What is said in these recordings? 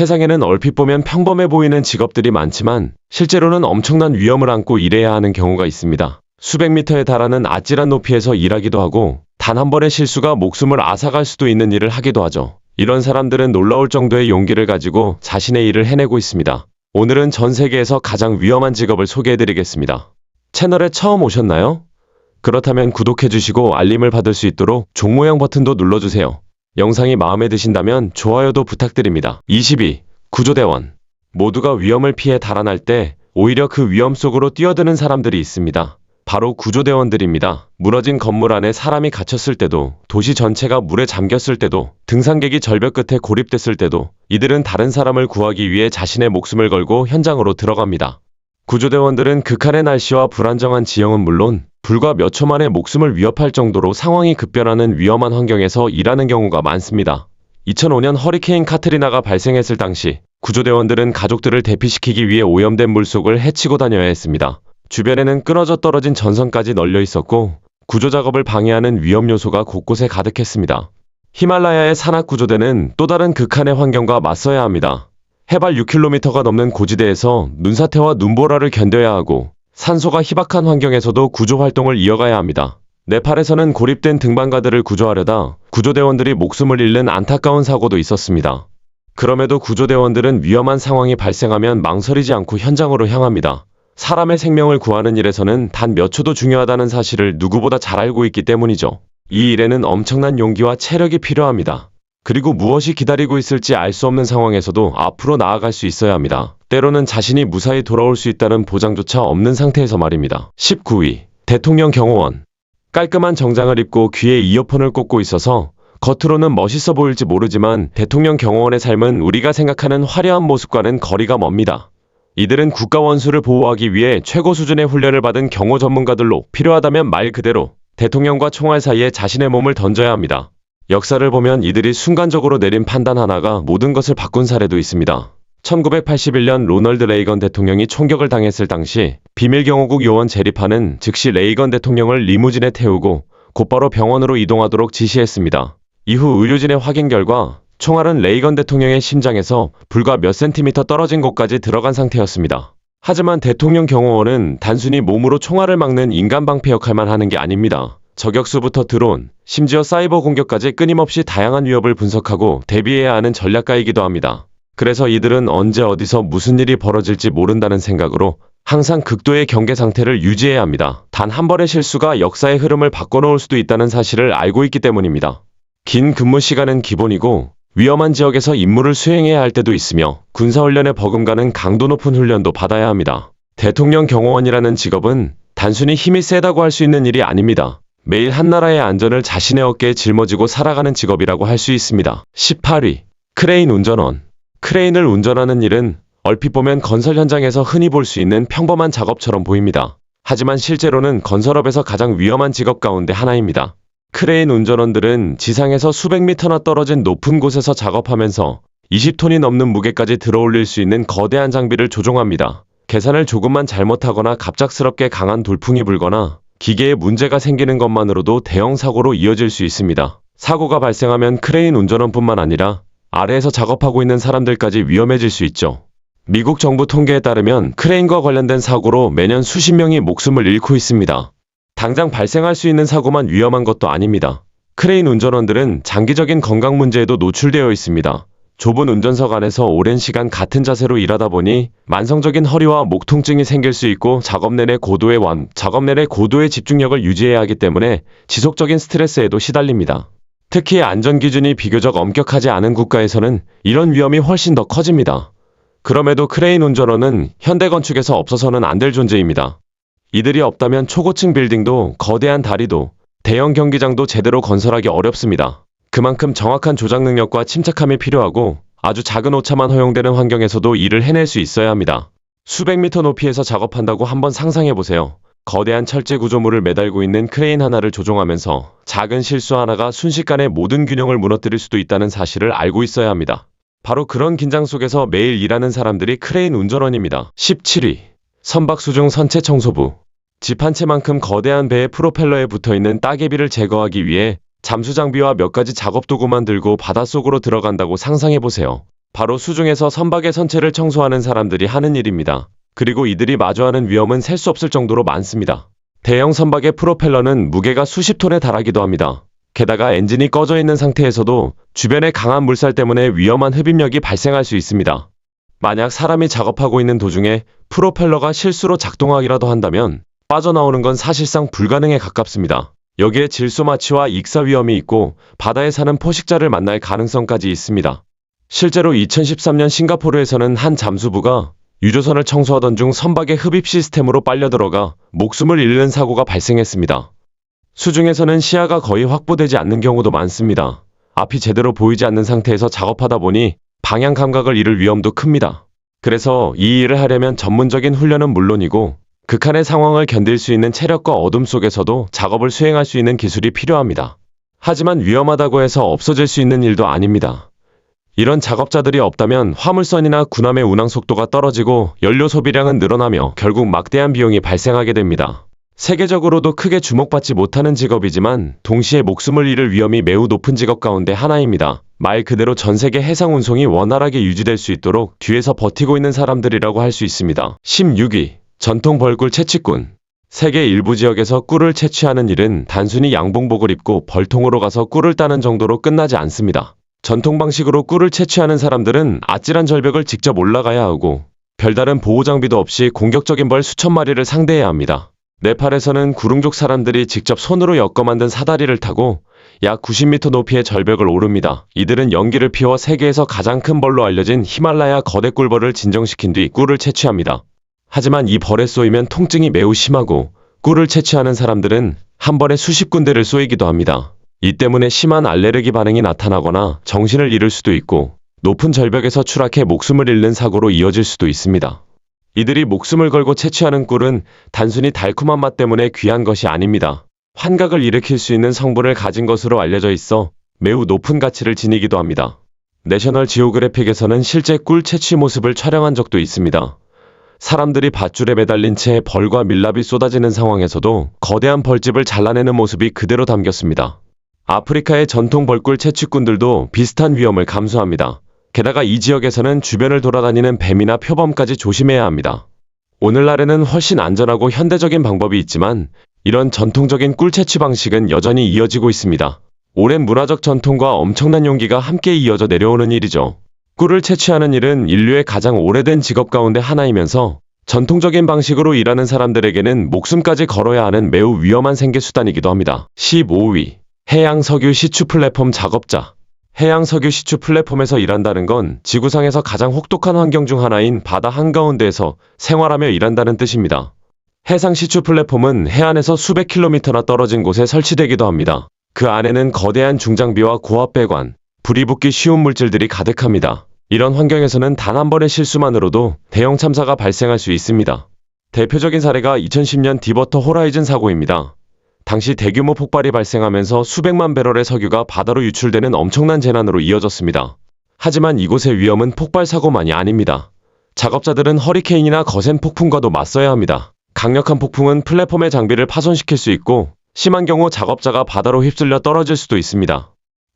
세상에는 얼핏 보면 평범해 보이는 직업들이 많지만 실제로는 엄청난 위험을 안고 일해야 하는 경우가 있습니다. 수백 미터에 달하는 아찔한 높이에서 일하기도 하고 단 한 번의 실수가 목숨을 앗아갈 수도 있는 일을 하기도 하죠. 이런 사람들은 놀라울 정도의 용기를 가지고 자신의 일을 해내고 있습니다. 오늘은 전 세계에서 가장 위험한 직업을 소개해드리겠습니다. 채널에 처음 오셨나요? 그렇다면 구독해주시고 알림을 받을 수 있도록 종 모양 버튼도 눌러주세요. 영상이 마음에 드신다면 좋아요도 부탁드립니다. 22. 구조대원. 모두가 위험을 피해 달아날 때 오히려 그 위험 속으로 뛰어드는 사람들이 있습니다. 바로 구조대원들입니다. 무너진 건물 안에 사람이 갇혔을 때도, 도시 전체가 물에 잠겼을 때도, 등산객이 절벽 끝에 고립됐을 때도 이들은 다른 사람을 구하기 위해 자신의 목숨을 걸고 현장으로 들어갑니다. 구조대원들은 극한의 날씨와 불안정한 지형은 물론 불과 몇 초 만에 목숨을 위협할 정도로 상황이 급변하는 위험한 환경에서 일하는 경우가 많습니다. 2005년 허리케인 카트리나가 발생했을 당시 구조대원들은 가족들을 대피시키기 위해 오염된 물속을 헤치고 다녀야 했습니다. 주변에는 끊어져 떨어진 전선까지 널려 있었고 구조작업을 방해하는 위험 요소가 곳곳에 가득했습니다. 히말라야의 산악구조대는 또 다른 극한의 환경과 맞서야 합니다. 해발 6km가 넘는 고지대에서 눈사태와 눈보라를 견뎌야 하고 산소가 희박한 환경에서도 구조활동을 이어가야 합니다. 네팔에서는 고립된 등반가들을 구조하려다 구조대원들이 목숨을 잃는 안타까운 사고도 있었습니다. 그럼에도 구조대원들은 위험한 상황이 발생하면 망설이지 않고 현장으로 향합니다. 사람의 생명을 구하는 일에서는 단 몇 초도 중요하다는 사실을 누구보다 잘 알고 있기 때문이죠. 이 일에는 엄청난 용기와 체력이 필요합니다. 그리고 무엇이 기다리고 있을지 알 수 없는 상황에서도 앞으로 나아갈 수 있어야 합니다. 때로는 자신이 무사히 돌아올 수 있다는 보장조차 없는 상태에서 말입니다. 19위. 대통령 경호원. 깔끔한 정장을 입고 귀에 이어폰을 꽂고 있어서 겉으로는 멋있어 보일지 모르지만 대통령 경호원의 삶은 우리가 생각하는 화려한 모습과는 거리가 멉니다. 이들은 국가 원수를 보호하기 위해 최고 수준의 훈련을 받은 경호 전문가들로 필요하다면 말 그대로 대통령과 총알 사이에 자신의 몸을 던져야 합니다. 역사를 보면 이들이 순간적으로 내린 판단 하나가 모든 것을 바꾼 사례도 있습니다. 1981년 로널드 레이건 대통령이 총격을 당했을 당시 비밀경호국 요원 제리파는 즉시 레이건 대통령을 리무진에 태우고 곧바로 병원으로 이동하도록 지시했습니다. 이후 의료진의 확인 결과 총알은 레이건 대통령의 심장에서 불과 몇 센티미터 떨어진 곳까지 들어간 상태였습니다. 하지만 대통령 경호원은 단순히 몸으로 총알을 막는 인간 방패 역할만 하는 게 아닙니다. 저격수부터 드론, 심지어 사이버 공격까지 끊임없이 다양한 위협을 분석하고 대비해야 하는 전략가이기도 합니다. 그래서 이들은 언제 어디서 무슨 일이 벌어질지 모른다는 생각으로 항상 극도의 경계 상태를 유지해야 합니다. 단 한 번의 실수가 역사의 흐름을 바꿔놓을 수도 있다는 사실을 알고 있기 때문입니다. 긴 근무 시간은 기본이고 위험한 지역에서 임무를 수행해야 할 때도 있으며 군사훈련에 버금가는 강도 높은 훈련도 받아야 합니다. 대통령 경호원이라는 직업은 단순히 힘이 세다고 할 수 있는 일이 아닙니다. 매일 한 나라의 안전을 자신의 어깨에 짊어지고 살아가는 직업이라고 할 수 있습니다. 18위. 크레인 운전원. 크레인을 운전하는 일은 얼핏 보면 건설 현장에서 흔히 볼 수 있는 평범한 작업처럼 보입니다. 하지만 실제로는 건설업에서 가장 위험한 직업 가운데 하나입니다. 크레인 운전원들은 지상에서 수백 미터나 떨어진 높은 곳에서 작업하면서 20톤이 넘는 무게까지 들어올릴 수 있는 거대한 장비를 조종합니다. 계산을 조금만 잘못하거나 갑작스럽게 강한 돌풍이 불거나 기계에 문제가 생기는 것만으로도 대형 사고로 이어질 수 있습니다. 사고가 발생하면 크레인 운전원뿐만 아니라 아래에서 작업하고 있는 사람들까지 위험해질 수 있죠. 미국 정부 통계에 따르면 크레인과 관련된 사고로 매년 수십 명이 목숨을 잃고 있습니다. 당장 발생할 수 있는 사고만 위험한 것도 아닙니다. 크레인 운전원들은 장기적인 건강 문제에도 노출되어 있습니다. 좁은 운전석 안에서 오랜 시간 같은 자세로 일하다 보니 만성적인 허리와 목 통증이 생길 수 있고 작업 내내 고도의 집중력을 유지해야 하기 때문에 지속적인 스트레스에도 시달립니다. 특히 안전기준이 비교적 엄격하지 않은 국가에서는 이런 위험이 훨씬 더 커집니다. 그럼에도 크레인 운전원은 현대건축에서 없어서는 안 될 존재입니다. 이들이 없다면 초고층 빌딩도 거대한 다리도 대형 경기장도 제대로 건설하기 어렵습니다. 그만큼 정확한 조작 능력과 침착함이 필요하고 아주 작은 오차만 허용되는 환경에서도 일을 해낼 수 있어야 합니다. 수백 미터 높이에서 작업한다고 한번 상상해보세요. 거대한 철제 구조물을 매달고 있는 크레인 하나를 조종하면서 작은 실수 하나가 순식간에 모든 균형을 무너뜨릴 수도 있다는 사실을 알고 있어야 합니다. 바로 그런 긴장 속에서 매일 일하는 사람들이 크레인 운전원입니다. 17위. 선박수중 선체 청소부. 집 한 채만큼 거대한 배의 프로펠러에 붙어있는 따개비를 제거하기 위해 잠수장비와 몇 가지 작업 도구만 들고 바닷속으로 들어간다고 상상해보세요. 바로 수중에서 선박의 선체를 청소하는 사람들이 하는 일입니다. 그리고 이들이 마주하는 위험은 셀 수 없을 정도로 많습니다. 대형 선박의 프로펠러는 무게가 수십 톤에 달하기도 합니다. 게다가 엔진이 꺼져 있는 상태에서도 주변의 강한 물살 때문에 위험한 흡입력이 발생할 수 있습니다. 만약 사람이 작업하고 있는 도중에 프로펠러가 실수로 작동하기라도 한다면 빠져나오는 건 사실상 불가능에 가깝습니다. 여기에 질소 마취와 익사 위험이 있고 바다에 사는 포식자를 만날 가능성까지 있습니다. 실제로 2013년 싱가포르에서는 한 잠수부가 유조선을 청소하던 중 선박의 흡입 시스템으로 빨려 들어가 목숨을 잃는 사고가 발생했습니다. 수중에서는 시야가 거의 확보되지 않는 경우도 많습니다. 앞이 제대로 보이지 않는 상태에서 작업하다 보니 방향 감각을 잃을 위험도 큽니다. 그래서 이 일을 하려면 전문적인 훈련은 물론이고 극한의 상황을 견딜 수 있는 체력과 어둠 속에서도 작업을 수행할 수 있는 기술이 필요합니다. 하지만 위험하다고 해서 없어질 수 있는 일도 아닙니다. 이런 작업자들이 없다면 화물선이나 군함의 운항 속도가 떨어지고 연료 소비량은 늘어나며 결국 막대한 비용이 발생하게 됩니다. 세계적으로도 크게 주목받지 못하는 직업이지만 동시에 목숨을 잃을 위험이 매우 높은 직업 가운데 하나입니다. 말 그대로 전 세계 해상 운송이 원활하게 유지될 수 있도록 뒤에서 버티고 있는 사람들이라고 할 수 있습니다. 16위. 전통 벌꿀 채취꾼. 세계 일부 지역에서 꿀을 채취하는 일은 단순히 양봉복을 입고 벌통으로 가서 꿀을 따는 정도로 끝나지 않습니다. 전통 방식으로 꿀을 채취하는 사람들은 아찔한 절벽을 직접 올라가야 하고 별다른 보호 장비도 없이 공격적인 벌 수천 마리를 상대해야 합니다. 네팔에서는 구릉족 사람들이 직접 손으로 엮어 만든 사다리를 타고 약 90m 높이의 절벽을 오릅니다. 이들은 연기를 피워 세계에서 가장 큰 벌로 알려진 히말라야 거대 꿀벌을 진정시킨 뒤 꿀을 채취합니다. 하지만 이 벌에 쏘이면 통증이 매우 심하고 꿀을 채취하는 사람들은 한 번에 수십 군데를 쏘이기도 합니다. 이 때문에 심한 알레르기 반응이 나타나거나 정신을 잃을 수도 있고 높은 절벽에서 추락해 목숨을 잃는 사고로 이어질 수도 있습니다. 이들이 목숨을 걸고 채취하는 꿀은 단순히 달콤한 맛 때문에 귀한 것이 아닙니다. 환각을 일으킬 수 있는 성분을 가진 것으로 알려져 있어 매우 높은 가치를 지니기도 합니다. 내셔널 지오그래픽에서는 실제 꿀 채취 모습을 촬영한 적도 있습니다. 사람들이 밧줄에 매달린 채 벌과 밀랍이 쏟아지는 상황에서도 거대한 벌집을 잘라내는 모습이 그대로 담겼습니다. 아프리카의 전통 벌꿀 채취꾼들도 비슷한 위험을 감수합니다. 게다가 이 지역에서는 주변을 돌아다니는 뱀이나 표범까지 조심해야 합니다. 오늘날에는 훨씬 안전하고 현대적인 방법이 있지만 이런 전통적인 꿀 채취 방식은 여전히 이어지고 있습니다. 오랜 문화적 전통과 엄청난 용기가 함께 이어져 내려오는 일이죠. 꿀을 채취하는 일은 인류의 가장 오래된 직업 가운데 하나이면서 전통적인 방식으로 일하는 사람들에게는 목숨까지 걸어야 하는 매우 위험한 생계수단이기도 합니다. 15위. 해양 석유 시추 플랫폼 작업자. 해양 석유 시추 플랫폼에서 일한다는 건 지구상에서 가장 혹독한 환경 중 하나인 바다 한가운데에서 생활하며 일한다는 뜻입니다. 해상 시추 플랫폼은 해안에서 수백 킬로미터나 떨어진 곳에 설치되기도 합니다. 그 안에는 거대한 중장비와 고압 배관, 불이 붙기 쉬운 물질들이 가득합니다. 이런 환경에서는 단 한 번의 실수만으로도 대형 참사가 발생할 수 있습니다. 대표적인 사례가 2010년 디버터 호라이즌 사고입니다. 당시 대규모 폭발이 발생하면서 수백만 배럴의 석유가 바다로 유출되는 엄청난 재난으로 이어졌습니다. 하지만 이곳의 위험은 폭발 사고만이 아닙니다. 작업자들은 허리케인이나 거센 폭풍과도 맞서야 합니다. 강력한 폭풍은 플랫폼의 장비를 파손시킬 수 있고 심한 경우 작업자가 바다로 휩쓸려 떨어질 수도 있습니다.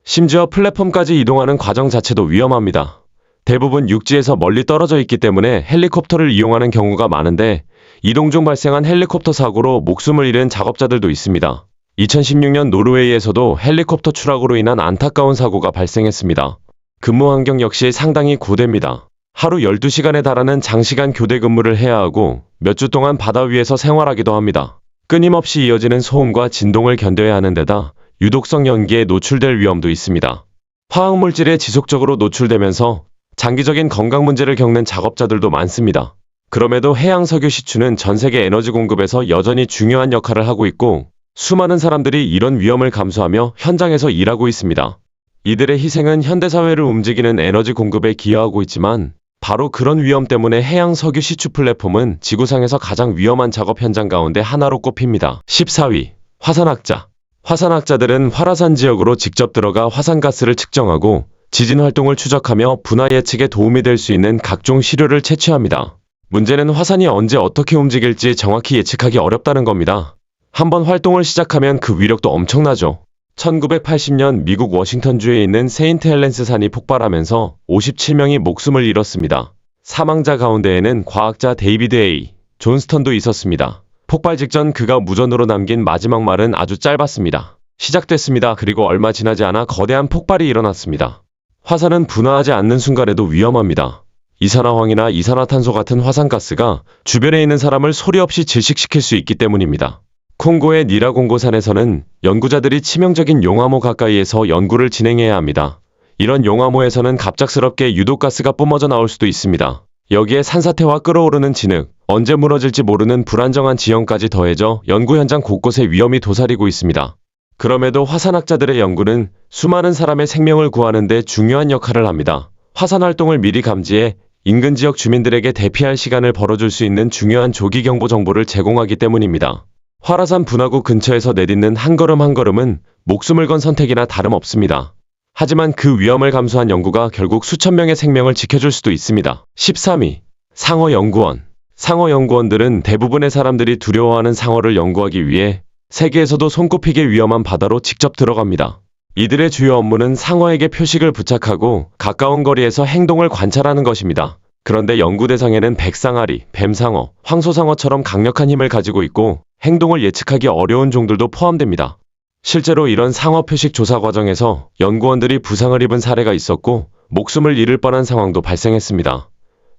심지어 플랫폼까지 이동하는 과정 자체도 위험합니다. 대부분 육지에서 멀리 떨어져 있기 때문에 헬리콥터를 이용하는 경우가 많은데 이동 중 발생한 헬리콥터 사고로 목숨을 잃은 작업자들도 있습니다. 2016년 노르웨이에서도 헬리콥터 추락으로 인한 안타까운 사고가 발생했습니다. 근무 환경 역시 상당히 고됩니다. 하루 12시간에 달하는 장시간 교대 근무를 해야 하고 몇 주 동안 바다 위에서 생활하기도 합니다. 끊임없이 이어지는 소음과 진동을 견뎌야 하는 데다 유독성 연기에 노출될 위험도 있습니다. 화학물질에 지속적으로 노출되면서 장기적인 건강 문제를 겪는 작업자들도 많습니다. 그럼에도 해양 석유 시추는 전 세계 에너지 공급에서 여전히 중요한 역할을 하고 있고 수많은 사람들이 이런 위험을 감수하며 현장에서 일하고 있습니다. 이들의 희생은 현대사회를 움직이는 에너지 공급에 기여하고 있지만 바로 그런 위험 때문에 해양 석유 시추 플랫폼은 지구상에서 가장 위험한 작업 현장 가운데 하나로 꼽힙니다. 14위. 화산학자. 화산학자들은 활화산 지역으로 직접 들어가 화산가스를 측정하고 지진 활동을 추적하며 분화 예측에 도움이 될 수 있는 각종 시료를 채취합니다. 문제는 화산이 언제 어떻게 움직일지 정확히 예측하기 어렵다는 겁니다. 한번 활동을 시작하면 그 위력도 엄청나죠. 1980년 미국 워싱턴주에 있는 세인트 헬렌스 산이 폭발하면서 57명이 목숨을 잃었습니다. 사망자 가운데에는 과학자 데이비드 A. 존스턴도 있었습니다. 폭발 직전 그가 무전으로 남긴 마지막 말은 아주 짧았습니다. 시작됐습니다. 그리고 얼마 지나지 않아 거대한 폭발이 일어났습니다. 화산은 분화하지 않는 순간에도 위험합니다. 이산화황이나 이산화탄소 같은 화산가스가 주변에 있는 사람을 소리 없이 질식시킬 수 있기 때문입니다. 콩고의 니라공고산에서는 연구자들이 치명적인 용암호 가까이에서 연구를 진행해야 합니다. 이런 용암호에서는 갑작스럽게 유독가스가 뿜어져 나올 수도 있습니다. 여기에 산사태와 끓어오르는 진흙, 언제 무너질지 모르는 불안정한 지형까지 더해져 연구 현장 곳곳에 위험이 도사리고 있습니다. 그럼에도 화산학자들의 연구는 수많은 사람의 생명을 구하는 데 중요한 역할을 합니다. 화산 활동을 미리 감지해 인근 지역 주민들에게 대피할 시간을 벌어줄 수 있는 중요한 조기 경보 정보를 제공하기 때문입니다. 활화산 분화구 근처에서 내딛는 한 걸음 한 걸음은 목숨을 건 선택이나 다름없습니다. 하지만 그 위험을 감수한 연구가 결국 수천 명의 생명을 지켜줄 수도 있습니다. 13위. 상어연구원. 상어연구원들은 대부분의 사람들이 두려워하는 상어를 연구하기 위해 세계에서도 손꼽히게 위험한 바다로 직접 들어갑니다. 이들의 주요 업무는 상어에게 표식을 부착하고 가까운 거리에서 행동을 관찰하는 것입니다. 그런데 연구 대상에는 백상아리, 뱀상어, 황소상어처럼 강력한 힘을 가지고 있고 행동을 예측하기 어려운 종들도 포함됩니다. 실제로 이런 상어 표식 조사 과정에서 연구원들이 부상을 입은 사례가 있었고 목숨을 잃을 뻔한 상황도 발생했습니다.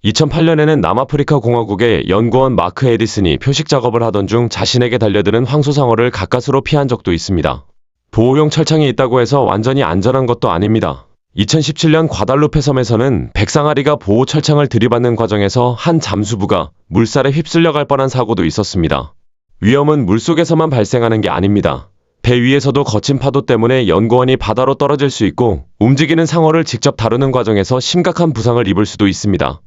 2008년에는 남아프리카 공화국의 연구원 마크 에디슨이 표식 작업을 하던 중 자신에게 달려드는 황소상어를 가까스로 피한 적도 있습니다. 보호용 철창이 있다고 해서 완전히 안전한 것도 아닙니다. 2017년 과달루페 섬에서는 백상아리가 보호 철창을 들이받는 과정에서 한 잠수부가 물살에 휩쓸려 갈 뻔한 사고도 있었습니다. 위험은 물속에서만 발생하는 게 아닙니다. 배 위에서도 거친 파도 때문에 연구원이 바다로 떨어질 수 있고 움직이는 상어를 직접 다루는 과정에서 심각한 부상을 입을 수도 있습니다.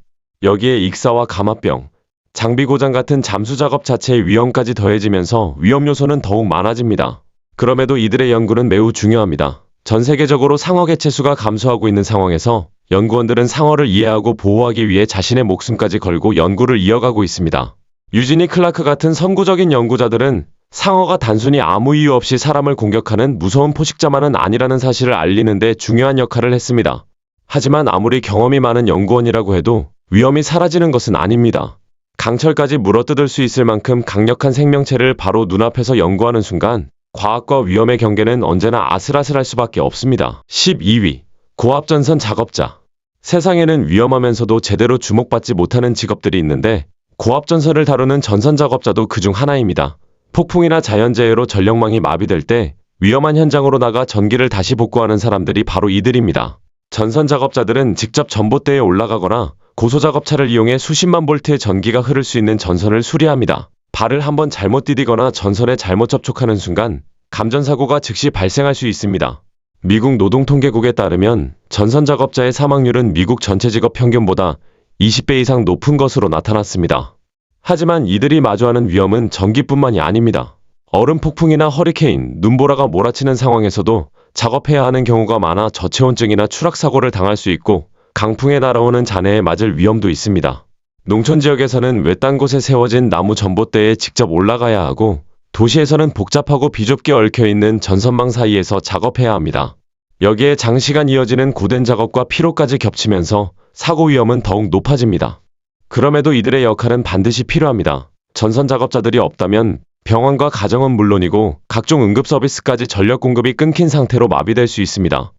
여기에 익사와 감압병, 장비 고장 같은 잠수 작업 자체의 위험까지 더해지면서 위험 요소는 더욱 많아집니다. 그럼에도 이들의 연구는 매우 중요합니다. 전 세계적으로 상어 개체수가 감소하고 있는 상황에서 연구원들은 상어를 이해하고 보호하기 위해 자신의 목숨까지 걸고 연구를 이어가고 있습니다. 유지니 클라크 같은 선구적인 연구자들은 상어가 단순히 아무 이유 없이 사람을 공격하는 무서운 포식자만은 아니라는 사실을 알리는 데 중요한 역할을 했습니다. 하지만 아무리 경험이 많은 연구원이라고 해도 위험이 사라지는 것은 아닙니다. 강철까지 물어뜯을 수 있을 만큼 강력한 생명체를 바로 눈앞에서 연구하는 순간 과학과 위험의 경계는 언제나 아슬아슬할 수밖에 없습니다. 12위. 고압전선 작업자. 세상에는 위험하면서도 제대로 주목받지 못하는 직업들이 있는데 고압전선을 다루는 전선 작업자도 그중 하나입니다. 폭풍이나 자연재해로 전력망이 마비될 때 위험한 현장으로 나가 전기를 다시 복구하는 사람들이 바로 이들입니다. 전선 작업자들은 직접 전봇대에 올라가거나 고소작업차를 이용해 수십만 볼트의 전기가 흐를 수 있는 전선을 수리합니다. 발을 한번 잘못 디디거나 전선에 잘못 접촉하는 순간 감전사고가 즉시 발생할 수 있습니다. 미국 노동통계국에 따르면 전선 작업자의 사망률은 미국 전체 직업 평균보다 20배 이상 높은 것으로 나타났습니다. 하지만 이들이 마주하는 위험은 전기뿐만이 아닙니다. 얼음 폭풍이나 허리케인, 눈보라가 몰아치는 상황에서도 작업해야 하는 경우가 많아 저체온증이나 추락사고를 당할 수 있고 강풍에 날아오는 잔해에 맞을 위험도 있습니다. 농촌 지역에서는 외딴 곳에 세워진 나무 전봇대에 직접 올라가야 하고 도시에서는 복잡하고 비좁게 얽혀있는 전선망 사이에서 작업해야 합니다. 여기에 장시간 이어지는 고된 작업과 피로까지 겹치면서 사고 위험은 더욱 높아집니다. 그럼에도 이들의 역할은 반드시 필요합니다. 전선 작업자들이 없다면 병원과 가정은 물론이고 각종 응급 서비스까지 전력 공급이 끊긴 상태로 마비될 수 있습니다.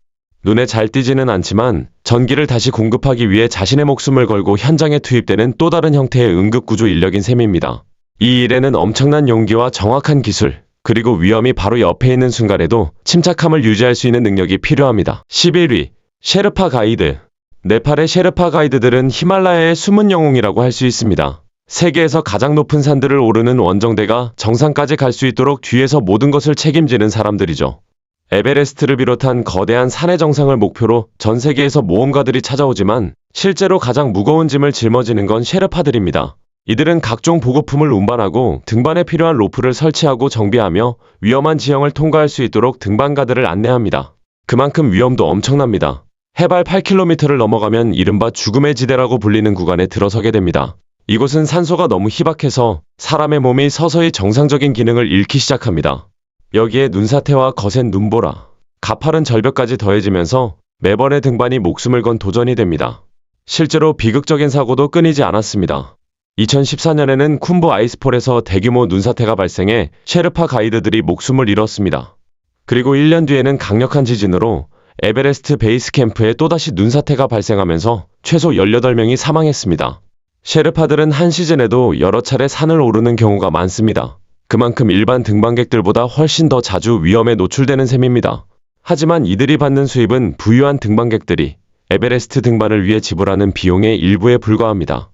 눈에 잘 띄지는 않지만 전기를 다시 공급하기 위해 자신의 목숨을 걸고 현장에 투입되는 또 다른 형태의 응급구조 인력인 셈입니다. 이 일에는 엄청난 용기와 정확한 기술, 그리고 위험이 바로 옆에 있는 순간에도 침착함을 유지할 수 있는 능력이 필요합니다. 11위. 셰르파 가이드. 네팔의 셰르파 가이드들은 히말라야의 숨은 영웅이라고 할 수 있습니다. 세계에서 가장 높은 산들을 오르는 원정대가 정상까지 갈 수 있도록 뒤에서 모든 것을 책임지는 사람들이죠. 에베레스트를 비롯한 거대한 산의 정상을 목표로 전 세계에서 모험가들이 찾아오지만 실제로 가장 무거운 짐을 짊어지는 건 셰르파들입니다. 이들은 각종 보급품을 운반하고 등반에 필요한 로프를 설치하고 정비하며 위험한 지형을 통과할 수 있도록 등반가들을 안내합니다. 그만큼 위험도 엄청납니다. 해발 8km를 넘어가면 이른바 죽음의 지대라고 불리는 구간에 들어서게 됩니다. 이곳은 산소가 너무 희박해서 사람의 몸이 서서히 정상적인 기능을 잃기 시작합니다. 여기에 눈사태와 거센 눈보라, 가파른 절벽까지 더해지면서 매번의 등반이 목숨을 건 도전이 됩니다. 실제로 비극적인 사고도 끊이지 않았습니다. 2014년에는 쿤부 아이스폴에서 대규모 눈사태가 발생해 셰르파 가이드들이 목숨을 잃었습니다. 그리고 1년 뒤에는 강력한 지진으로 에베레스트 베이스 캠프에 또다시 눈사태가 발생하면서 최소 18명이 사망했습니다. 셰르파들은 한 시즌에도 여러 차례 산을 오르는 경우가 많습니다. 그만큼 일반 등반객들보다 훨씬 더 자주 위험에 노출되는 셈입니다. 하지만 이들이 받는 수입은 부유한 등반객들이 에베레스트 등반을 위해 지불하는 비용의 일부에 불과합니다.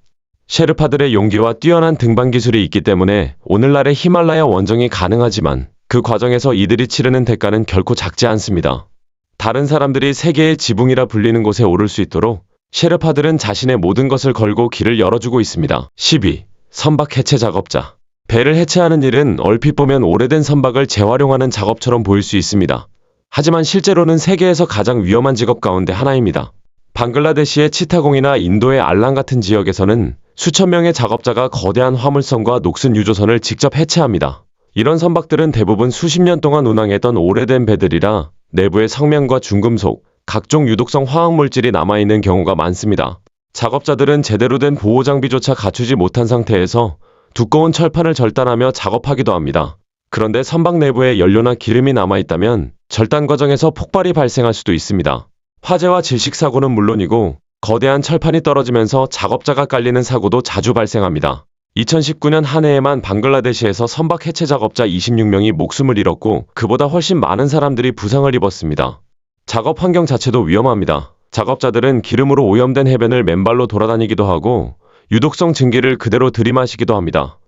셰르파들의 용기와 뛰어난 등반 기술이 있기 때문에 오늘날의 히말라야 원정이 가능하지만 그 과정에서 이들이 치르는 대가는 결코 작지 않습니다. 다른 사람들이 세계의 지붕이라 불리는 곳에 오를 수 있도록 셰르파들은 자신의 모든 것을 걸고 길을 열어주고 있습니다. 12. 선박 해체 작업자. 배를 해체하는 일은 얼핏 보면 오래된 선박을 재활용하는 작업처럼 보일 수 있습니다. 하지만 실제로는 세계에서 가장 위험한 직업 가운데 하나입니다. 방글라데시의 치타공이나 인도의 알랑 같은 지역에서는 수천 명의 작업자가 거대한 화물선과 녹슨 유조선을 직접 해체합니다. 이런 선박들은 대부분 수십 년 동안 운항했던 오래된 배들이라 내부에 성면과 중금속, 각종 유독성 화학물질이 남아있는 경우가 많습니다. 작업자들은 제대로 된 보호장비조차 갖추지 못한 상태에서 두꺼운 철판을 절단하며 작업하기도 합니다. 그런데 선박 내부에 연료나 기름이 남아있다면 절단 과정에서 폭발이 발생할 수도 있습니다. 화재와 질식 사고는 물론이고 거대한 철판이 떨어지면서 작업자가 깔리는 사고도 자주 발생합니다. 2019년 한 해에만 방글라데시에서 선박 해체 작업자 26명이 목숨을 잃었고 그보다 훨씬 많은 사람들이 부상을 입었습니다. 작업 환경 자체도 위험합니다. 작업자들은 기름으로 오염된 해변을 맨발로 돌아다니기도 하고 유독성 증기를 그대로 들이마시기도 합니다.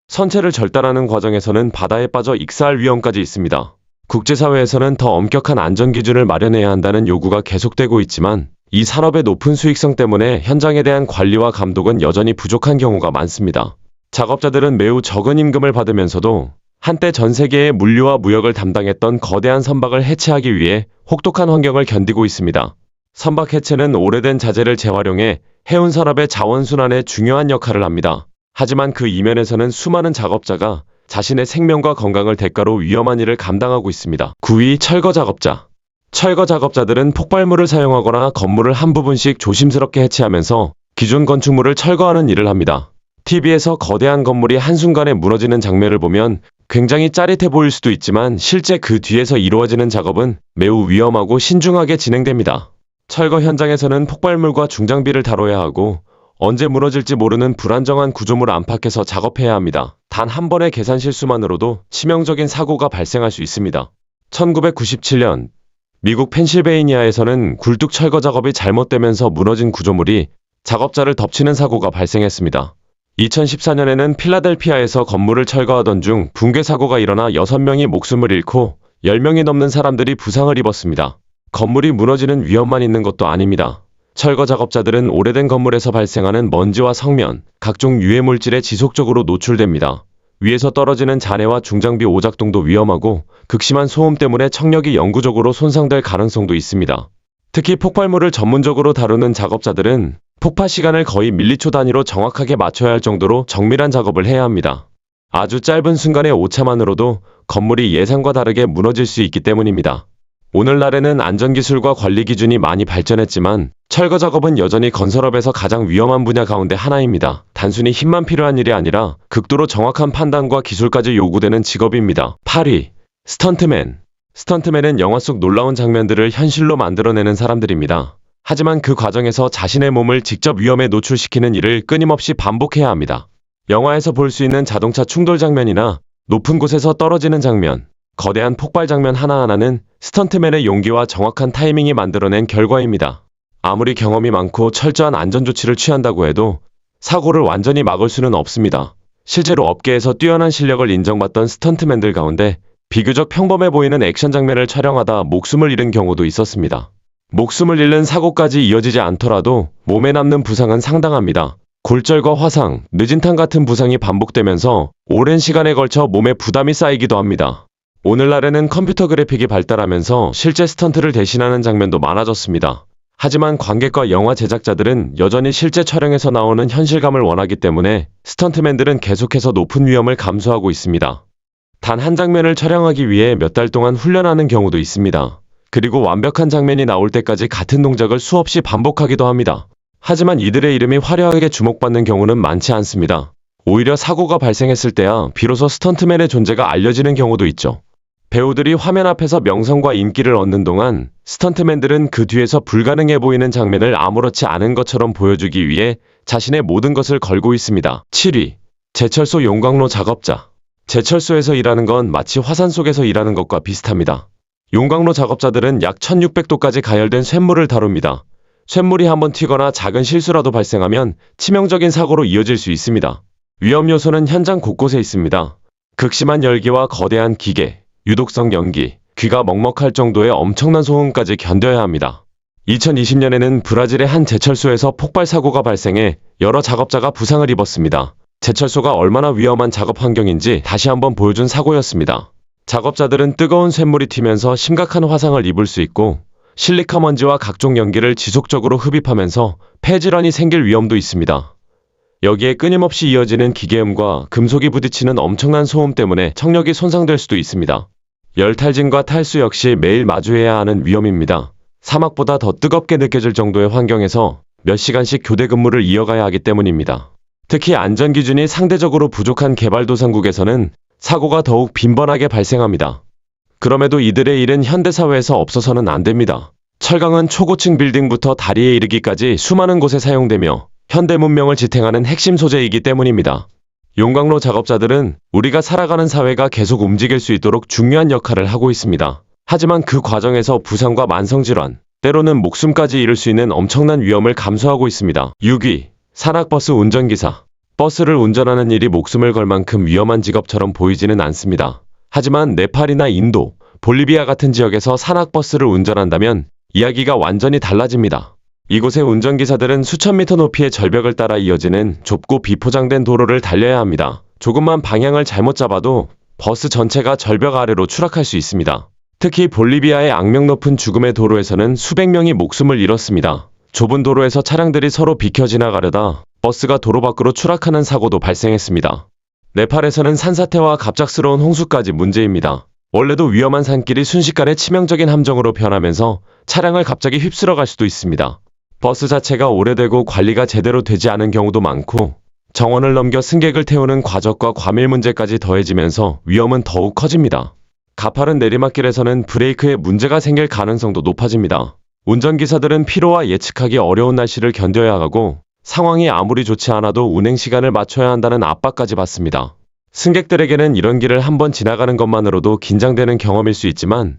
선체를 절단하는 과정에서는 바다에 빠져 익사할 위험까지 있습니다. 국제사회에서는 더 엄격한 안전기준을 마련해야 한다는 요구가 계속되고 있지만 이 산업의 높은 수익성 때문에 현장에 대한 관리와 감독은 여전히 부족한 경우가 많습니다. 작업자들은 매우 적은 임금을 받으면서도 한때 전 세계의 물류와 무역을 담당했던 거대한 선박을 해체하기 위해 혹독한 환경을 견디고 있습니다. 선박 해체는 오래된 자재를 재활용해 해운 산업의 자원순환에 중요한 역할을 합니다. 하지만 그 이면에서는 수많은 작업자가 자신의 생명과 건강을 대가로 위험한 일을 감당하고 있습니다. 9위 철거 작업자. 철거 작업자들은 폭발물을 사용하거나 건물을 한 부분씩 조심스럽게 해체하면서 기존 건축물을 철거하는 일을 합니다. TV에서 거대한 건물이 한순간에 무너지는 장면을 보면 굉장히 짜릿해 보일 수도 있지만 실제 그 뒤에서 이루어지는 작업은 매우 위험하고 신중하게 진행됩니다. 철거 현장에서는 폭발물과 중장비를 다뤄야 하고 언제 무너질지 모르는 불안정한 구조물 안팎에서 작업해야 합니다. 단 한 번의 계산 실수만으로도 치명적인 사고가 발생할 수 있습니다. 1997년 미국 펜실베이니아에서는 굴뚝 철거 작업이 잘못되면서 무너진 구조물이 작업자를 덮치는 사고가 발생했습니다. 2014년에는 필라델피아에서 건물을 철거하던 중 붕괴 사고가 일어나 6명이 목숨을 잃고 10명이 넘는 사람들이 부상을 입었습니다. 건물이 무너지는 위험만 있는 것도 아닙니다. 철거 작업자들은 오래된 건물에서 발생하는 먼지와 성면, 각종 유해물질에 지속적으로 노출됩니다. 위에서 떨어지는 잔해와 중장비 오작동도 위험하고 극심한 소음 때문에 청력이 영구적으로 손상될 가능성도 있습니다. 특히 폭발물을 전문적으로 다루는 작업자들은 폭파 시간을 거의 밀리초 단위로 정확하게 맞춰야 할 정도로 정밀한 작업을 해야 합니다. 아주 짧은 순간의 오차만으로도 건물이 예상과 다르게 무너질 수 있기 때문입니다. 오늘날에는 안전기술과 관리 기준이 많이 발전했지만 철거 작업은 여전히 건설업에서 가장 위험한 분야 가운데 하나입니다. 단순히 힘만 필요한 일이 아니라 극도로 정확한 판단과 기술까지 요구되는 직업입니다. 8위. 스턴트맨. 스턴트맨은 영화 속 놀라운 장면들을 현실로 만들어내는 사람들입니다. 하지만 그 과정에서 자신의 몸을 직접 위험에 노출시키는 일을 끊임없이 반복해야 합니다. 영화에서 볼 수 있는 자동차 충돌 장면이나 높은 곳에서 떨어지는 장면, 거대한 폭발 장면 하나하나는 스턴트맨의 용기와 정확한 타이밍이 만들어낸 결과입니다. 아무리 경험이 많고 철저한 안전조치를 취한다고 해도 사고를 완전히 막을 수는 없습니다. 실제로 업계에서 뛰어난 실력을 인정받던 스턴트맨들 가운데 비교적 평범해 보이는 액션 장면을 촬영하다 목숨을 잃은 경우도 있었습니다. 목숨을 잃는 사고까지 이어지지 않더라도 몸에 남는 부상은 상당합니다. 골절과 화상, 뇌진탕 같은 부상이 반복되면서 오랜 시간에 걸쳐 몸에 부담이 쌓이기도 합니다. 오늘날에는 컴퓨터 그래픽이 발달하면서 실제 스턴트를 대신하는 장면도 많아졌습니다. 하지만 관객과 영화 제작자들은 여전히 실제 촬영에서 나오는 현실감을 원하기 때문에 스턴트맨들은 계속해서 높은 위험을 감수하고 있습니다. 단 한 장면을 촬영하기 위해 몇 달 동안 훈련하는 경우도 있습니다. 그리고 완벽한 장면이 나올 때까지 같은 동작을 수없이 반복하기도 합니다. 하지만 이들의 이름이 화려하게 주목받는 경우는 많지 않습니다. 오히려 사고가 발생했을 때야 비로소 스턴트맨의 존재가 알려지는 경우도 있죠. 배우들이 화면 앞에서 명성과 인기를 얻는 동안 스턴트맨들은 그 뒤에서 불가능해 보이는 장면을 아무렇지 않은 것처럼 보여주기 위해 자신의 모든 것을 걸고 있습니다. 7위. 제철소 용광로 작업자. 제철소에서 일하는 건 마치 화산 속에서 일하는 것과 비슷합니다. 용광로 작업자들은 약 1600도까지 가열된 쇳물을 다룹니다. 쇳물이 한번 튀거나 작은 실수라도 발생하면 치명적인 사고로 이어질 수 있습니다. 위험 요소는 현장 곳곳에 있습니다. 극심한 열기와 거대한 기계, 유독성 연기, 귀가 먹먹할 정도의 엄청난 소음까지 견뎌야 합니다. 2020년에는 브라질의 한 제철소에서 폭발 사고가 발생해 여러 작업자가 부상을 입었습니다. 제철소가 얼마나 위험한 작업 환경인지 다시 한번 보여준 사고였습니다. 작업자들은 뜨거운 쇳물이 튀면서 심각한 화상을 입을 수 있고 실리카 먼지와 각종 연기를 지속적으로 흡입하면서 폐질환이 생길 위험도 있습니다. 여기에 끊임없이 이어지는 기계음과 금속이 부딪히는 엄청난 소음 때문에 청력이 손상될 수도 있습니다. 열탈진과 탈수 역시 매일 마주해야 하는 위험입니다. 사막보다 더 뜨겁게 느껴질 정도의 환경에서 몇 시간씩 교대 근무를 이어가야 하기 때문입니다. 특히 안전기준이 상대적으로 부족한 개발도상국에서는 사고가 더욱 빈번하게 발생합니다. 그럼에도 이들의 일은 현대사회에서 없어서는 안 됩니다. 철강은 초고층 빌딩부터 다리에 이르기까지 수많은 곳에 사용되며 현대 문명을 지탱하는 핵심 소재이기 때문입니다. 용광로 작업자들은 우리가 살아가는 사회가 계속 움직일 수 있도록 중요한 역할을 하고 있습니다. 하지만 그 과정에서 부상과 만성질환, 때로는 목숨까지 잃을 수 있는 엄청난 위험을 감수하고 있습니다. 6위. 산악버스 운전기사. 버스를 운전하는 일이 목숨을 걸 만큼 위험한 직업처럼 보이지는 않습니다. 하지만 네팔이나 인도, 볼리비아 같은 지역에서 산악버스를 운전한다면 이야기가 완전히 달라집니다. 이곳의 운전기사들은 수천 미터 높이의 절벽을 따라 이어지는 좁고 비포장된 도로를 달려야 합니다. 조금만 방향을 잘못 잡아도 버스 전체가 절벽 아래로 추락할 수 있습니다. 특히 볼리비아의 악명 높은 죽음의 도로에서는 수백 명이 목숨을 잃었습니다. 좁은 도로에서 차량들이 서로 비켜 지나가려다 버스가 도로 밖으로 추락하는 사고도 발생했습니다. 네팔에서는 산사태와 갑작스러운 홍수까지 문제입니다. 원래도 위험한 산길이 순식간에 치명적인 함정으로 변하면서 차량을 갑자기 휩쓸어 갈 수도 있습니다. 버스 자체가 오래되고 관리가 제대로 되지 않은 경우도 많고 정원을 넘겨 승객을 태우는 과적과 과밀 문제까지 더해지면서 위험은 더욱 커집니다. 가파른 내리막길에서는 브레이크에 문제가 생길 가능성도 높아집니다. 운전기사들은 피로와 예측하기 어려운 날씨를 견뎌야 하고 상황이 아무리 좋지 않아도 운행 시간을 맞춰야 한다는 압박까지 받습니다. 승객들에게는 이런 길을 한번 지나가는 것만으로도 긴장되는 경험일 수 있지만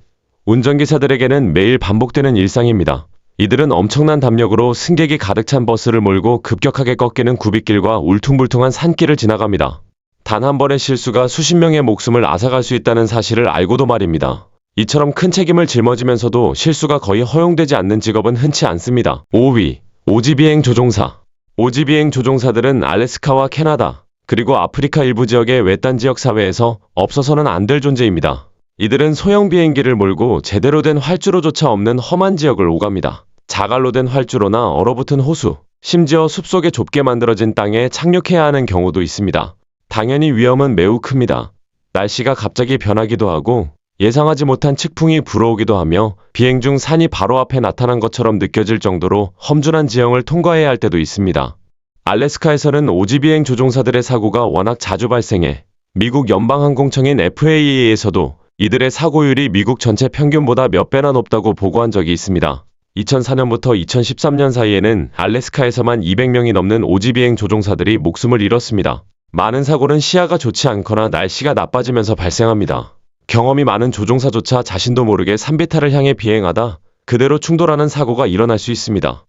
운전기사들에게는 매일 반복되는 일상입니다. 이들은 엄청난 담력으로 승객이 가득 찬 버스를 몰고 급격하게 꺾이는 굽이길과 울퉁불퉁한 산길을 지나갑니다. 단 한 번의 실수가 수십 명의 목숨을 앗아갈 수 있다는 사실을 알고도 말입니다. 이처럼 큰 책임을 짊어지면서도 실수가 거의 허용되지 않는 직업은 흔치 않습니다. 5위. 오지비행 조종사. 오지비행 조종사들은 알래스카와 캐나다, 그리고 아프리카 일부 지역의 외딴 지역 사회에서 없어서는 안 될 존재입니다. 이들은 소형 비행기를 몰고 제대로 된 활주로조차 없는 험한 지역을 오갑니다. 자갈로 된 활주로나 얼어붙은 호수, 심지어 숲속에 좁게 만들어진 땅에 착륙해야 하는 경우도 있습니다. 당연히 위험은 매우 큽니다. 날씨가 갑자기 변하기도 하고 예상하지 못한 측풍이 불어오기도 하며 비행 중 산이 바로 앞에 나타난 것처럼 느껴질 정도로 험준한 지형을 통과해야 할 때도 있습니다. 알래스카에서는 오지비행 조종사들의 사고가 워낙 자주 발생해 미국 연방항공청인 FAA에서도 이들의 사고율이 미국 전체 평균보다 몇 배나 높다고 보고한 적이 있습니다. 2004년부터 2013년 사이에는 알래스카에서만 200명이 넘는 오지비행 조종사들이 목숨을 잃었습니다. 많은 사고는 시야가 좋지 않거나 날씨가 나빠지면서 발생합니다. 경험이 많은 조종사조차 자신도 모르게 산비탈을 향해 비행하다 그대로 충돌하는 사고가 일어날 수 있습니다.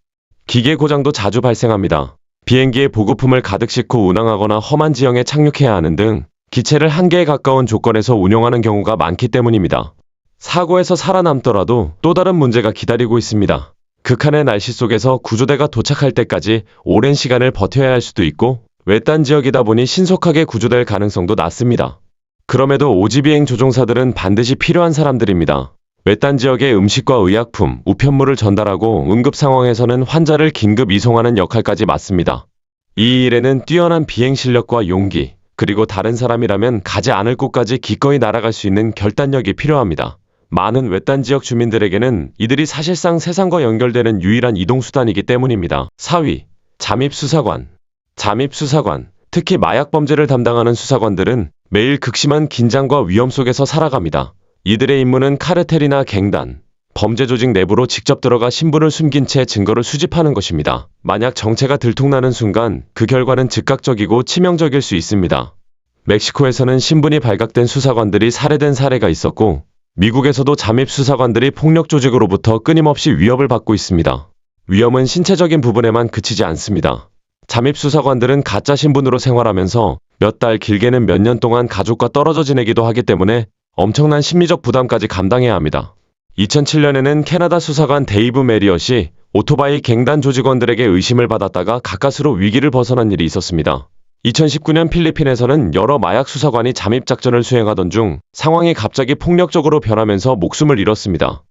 기계 고장도 자주 발생합니다. 비행기에 보급품을 가득 싣고 운항하거나 험한 지형에 착륙해야 하는 등 기체를 한계에 가까운 조건에서 운용하는 경우가 많기 때문입니다. 사고에서 살아남더라도 또 다른 문제가 기다리고 있습니다. 극한의 날씨 속에서 구조대가 도착할 때까지 오랜 시간을 버텨야 할 수도 있고 외딴 지역이다 보니 신속하게 구조될 가능성도 낮습니다. 그럼에도 오지비행 조종사들은 반드시 필요한 사람들입니다. 외딴 지역에 음식과 의약품, 우편물을 전달하고 응급 상황에서는 환자를 긴급 이송하는 역할까지 맡습니다. 이 일에는 뛰어난 비행 실력과 용기, 그리고 다른 사람이라면 가지 않을 곳까지 기꺼이 날아갈 수 있는 결단력이 필요합니다. 많은 외딴 지역 주민들에게는 이들이 사실상 세상과 연결되는 유일한 이동수단이기 때문입니다. 4위. 잠입수사관. 잠입수사관. 특히 마약 범죄를 담당하는 수사관들은 매일 극심한 긴장과 위험 속에서 살아갑니다. 이들의 임무는 카르텔이나 갱단, 범죄 조직 내부로 직접 들어가 신분을 숨긴 채 증거를 수집하는 것입니다. 만약 정체가 들통나는 순간 그 결과는 즉각적이고 치명적일 수 있습니다. 멕시코에서는 신분이 발각된 수사관들이 살해된 사례가 있었고, 미국에서도 잠입 수사관들이 폭력 조직으로부터 끊임없이 위협을 받고 있습니다. 위험은 신체적인 부분에만 그치지 않습니다. 잠입 수사관들은 가짜 신분으로 생활하면서 몇 달, 길게는 몇 년 동안 가족과 떨어져 지내기도 하기 때문에 엄청난 심리적 부담까지 감당해야 합니다. 2007년에는 캐나다 수사관 데이브 메리엇이 오토바이 갱단 조직원들에게 의심을 받았다가 가까스로 위기를 벗어난 일이 있었습니다. 2019년 필리핀에서는 여러 마약 수사관이 잠입 작전을 수행하던 중 상황이 갑자기 폭력적으로 변하면서 목숨을 잃었습니다.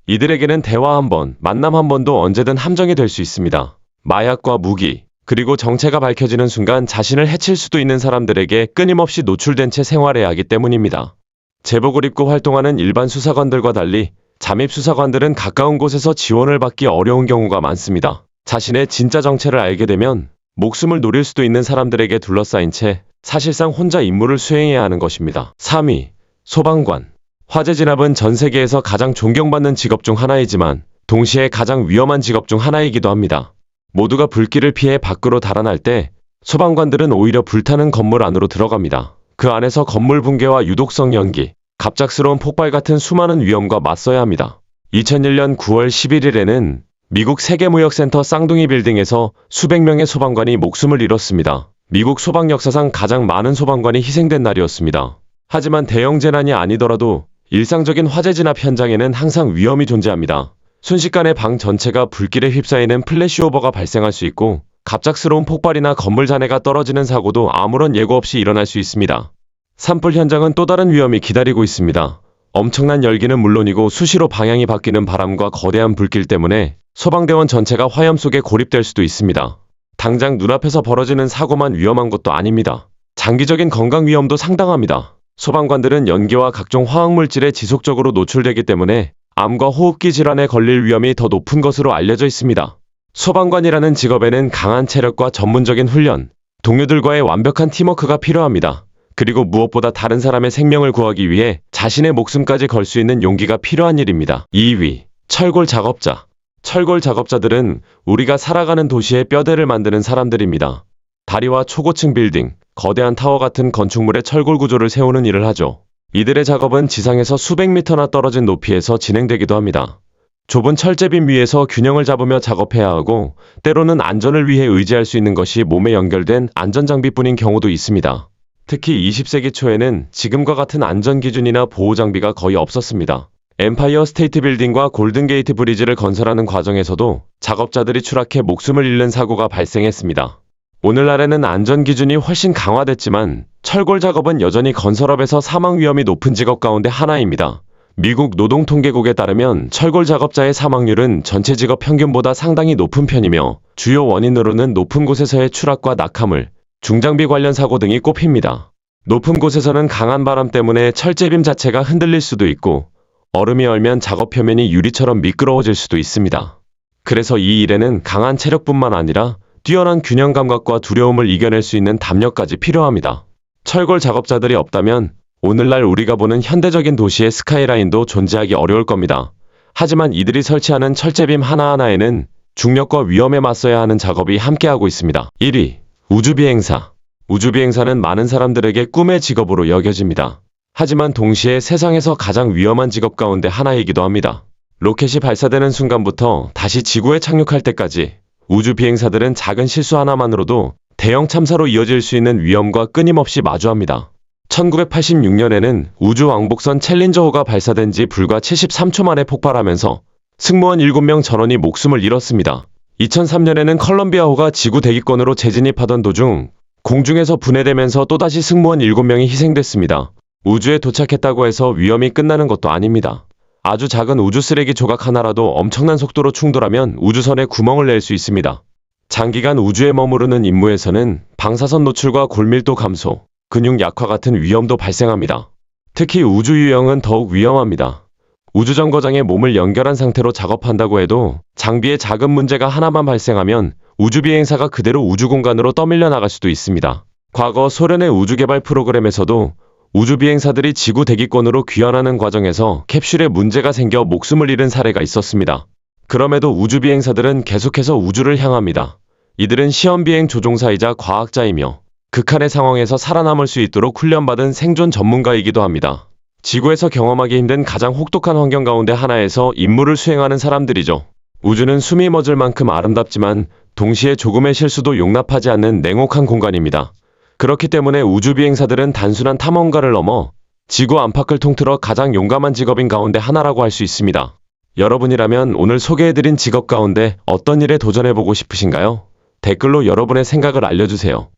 이들에게는 대화 한 번, 만남 한 번도 언제든 함정이 될 수 있습니다. 마약과 무기, 그리고 정체가 밝혀지는 순간 자신을 해칠 수도 있는 사람들에게 끊임없이 노출된 채 생활해야 하기 때문입니다. 제복을 입고 활동하는 일반 수사관들과 달리 잠입 수사관들은 가까운 곳에서 지원을 받기 어려운 경우가 많습니다. 자신의 진짜 정체를 알게 되면 목숨을 노릴 수도 있는 사람들에게 둘러싸인 채 사실상 혼자 임무를 수행해야 하는 것입니다. 3위. 소방관. 화재 진압은 전 세계에서 가장 존경받는 직업 중 하나이지만 동시에 가장 위험한 직업 중 하나이기도 합니다. 모두가 불길을 피해 밖으로 달아날 때 소방관들은 오히려 불타는 건물 안으로 들어갑니다. 그 안에서 건물 붕괴와 유독성 연기, 갑작스러운 폭발 같은 수많은 위험과 맞서야 합니다. 2001년 9월 11일에는 미국 세계무역센터 쌍둥이 빌딩에서 수백 명의 소방관이 목숨을 잃었습니다. 미국 소방 역사상 가장 많은 소방관이 희생된 날이었습니다. 하지만 대형 재난이 아니더라도 일상적인 화재 진압 현장에는 항상 위험이 존재합니다. 순식간에 방 전체가 불길에 휩싸이는 플래시오버가 발생할 수 있고 갑작스러운 폭발이나 건물 잔해가 떨어지는 사고도 아무런 예고 없이 일어날 수 있습니다. 산불 현장은 또 다른 위험이 기다리고 있습니다. 엄청난 열기는 물론이고 수시로 방향이 바뀌는 바람과 거대한 불길 때문에 소방대원 전체가 화염 속에 고립될 수도 있습니다. 당장 눈앞에서 벌어지는 사고만 위험한 것도 아닙니다. 장기적인 건강 위험도 상당합니다. 소방관들은 연기와 각종 화학물질에 지속적으로 노출되기 때문에 암과 호흡기 질환에 걸릴 위험이 더 높은 것으로 알려져 있습니다. 소방관이라는 직업에는 강한 체력과 전문적인 훈련, 동료들과의 완벽한 팀워크가 필요합니다. 그리고 무엇보다 다른 사람의 생명을 구하기 위해 자신의 목숨까지 걸 수 있는 용기가 필요한 일입니다. 2위. 철골 작업자. 철골 작업자들은 우리가 살아가는 도시의 뼈대를 만드는 사람들입니다. 다리와 초고층 빌딩, 거대한 타워 같은 건축물의 철골 구조를 세우는 일을 하죠. 이들의 작업은 지상에서 수백 미터나 떨어진 높이에서 진행되기도 합니다. 좁은 철제빔 위에서 균형을 잡으며 작업해야 하고 때로는 안전을 위해 의지할 수 있는 것이 몸에 연결된 안전장비뿐인 경우도 있습니다. 특히 20세기 초에는 지금과 같은 안전기준이나 보호장비가 거의 없었습니다. 엠파이어 스테이트 빌딩과 골든게이트 브리지를 건설하는 과정에서도 작업자들이 추락해 목숨을 잃는 사고가 발생했습니다. 오늘날에는 안전기준이 훨씬 강화됐지만 철골 작업은 여전히 건설업에서 사망 위험이 높은 직업 가운데 하나입니다. 미국 노동통계국에 따르면 철골 작업자의 사망률은 전체 직업 평균보다 상당히 높은 편이며 주요 원인으로는 높은 곳에서의 추락과 낙하물, 중장비 관련 사고 등이 꼽힙니다. 높은 곳에서는 강한 바람 때문에 철제빔 자체가 흔들릴 수도 있고 얼음이 얼면 작업 표면이 유리처럼 미끄러워질 수도 있습니다. 그래서 이 일에는 강한 체력뿐만 아니라 뛰어난 균형 감각과 두려움을 이겨낼 수 있는 담력까지 필요합니다. 철골 작업자들이 없다면 오늘날 우리가 보는 현대적인 도시의 스카이라인도 존재하기 어려울 겁니다. 하지만 이들이 설치하는 철제빔 하나하나에는 중력과 위험에 맞서야 하는 작업이 함께하고 있습니다. 1위. 우주비행사. 우주비행사는 많은 사람들에게 꿈의 직업으로 여겨집니다. 하지만 동시에 세상에서 가장 위험한 직업 가운데 하나이기도 합니다. 로켓이 발사되는 순간부터 다시 지구에 착륙할 때까지 우주비행사들은 작은 실수 하나만으로도 대형 참사로 이어질 수 있는 위험과 끊임없이 마주합니다. 1986년에는 우주왕복선 챌린저호가 발사된 지 불과 73초 만에 폭발하면서 승무원 7명 전원이 목숨을 잃었습니다. 2003년에는 컬럼비아호가 지구 대기권으로 재진입하던 도중 공중에서 분해되면서 또다시 승무원 7명이 희생됐습니다. 우주에 도착했다고 해서 위험이 끝나는 것도 아닙니다. 아주 작은 우주 쓰레기 조각 하나라도 엄청난 속도로 충돌하면 우주선에 구멍을 낼 수 있습니다. 장기간 우주에 머무르는 임무에서는 방사선 노출과 골밀도 감소, 근육 약화 같은 위험도 발생합니다. 특히 우주유영은 더욱 위험합니다. 우주정거장에 몸을 연결한 상태로 작업한다고 해도 장비에 작은 문제가 하나만 발생하면 우주비행사가 그대로 우주공간으로 떠밀려 나갈 수도 있습니다. 과거 소련의 우주개발 프로그램에서도 우주비행사들이 지구 대기권으로 귀환하는 과정에서 캡슐에 문제가 생겨 목숨을 잃은 사례가 있었습니다. 그럼에도 우주비행사들은 계속해서 우주를 향합니다. 이들은 시험비행 조종사이자 과학자이며 극한의 상황에서 살아남을 수 있도록 훈련받은 생존 전문가이기도 합니다. 지구에서 경험하기 힘든 가장 혹독한 환경 가운데 하나에서 임무를 수행하는 사람들이죠. 우주는 숨이 멎을 만큼 아름답지만 동시에 조금의 실수도 용납하지 않는 냉혹한 공간입니다. 그렇기 때문에 우주비행사들은 단순한 탐험가를 넘어 지구 안팎을 통틀어 가장 용감한 직업인 가운데 하나라고 할 수 있습니다. 여러분이라면 오늘 소개해드린 직업 가운데 어떤 일에 도전해보고 싶으신가요? 댓글로 여러분의 생각을 알려주세요.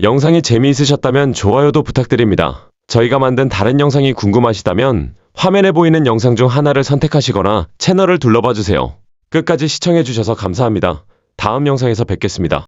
영상이 재미있으셨다면 좋아요도 부탁드립니다. 저희가 만든 다른 영상이 궁금하시다면 화면에 보이는 영상 중 하나를 선택하시거나 채널을 둘러봐주세요. 끝까지 시청해주셔서 감사합니다. 다음 영상에서 뵙겠습니다.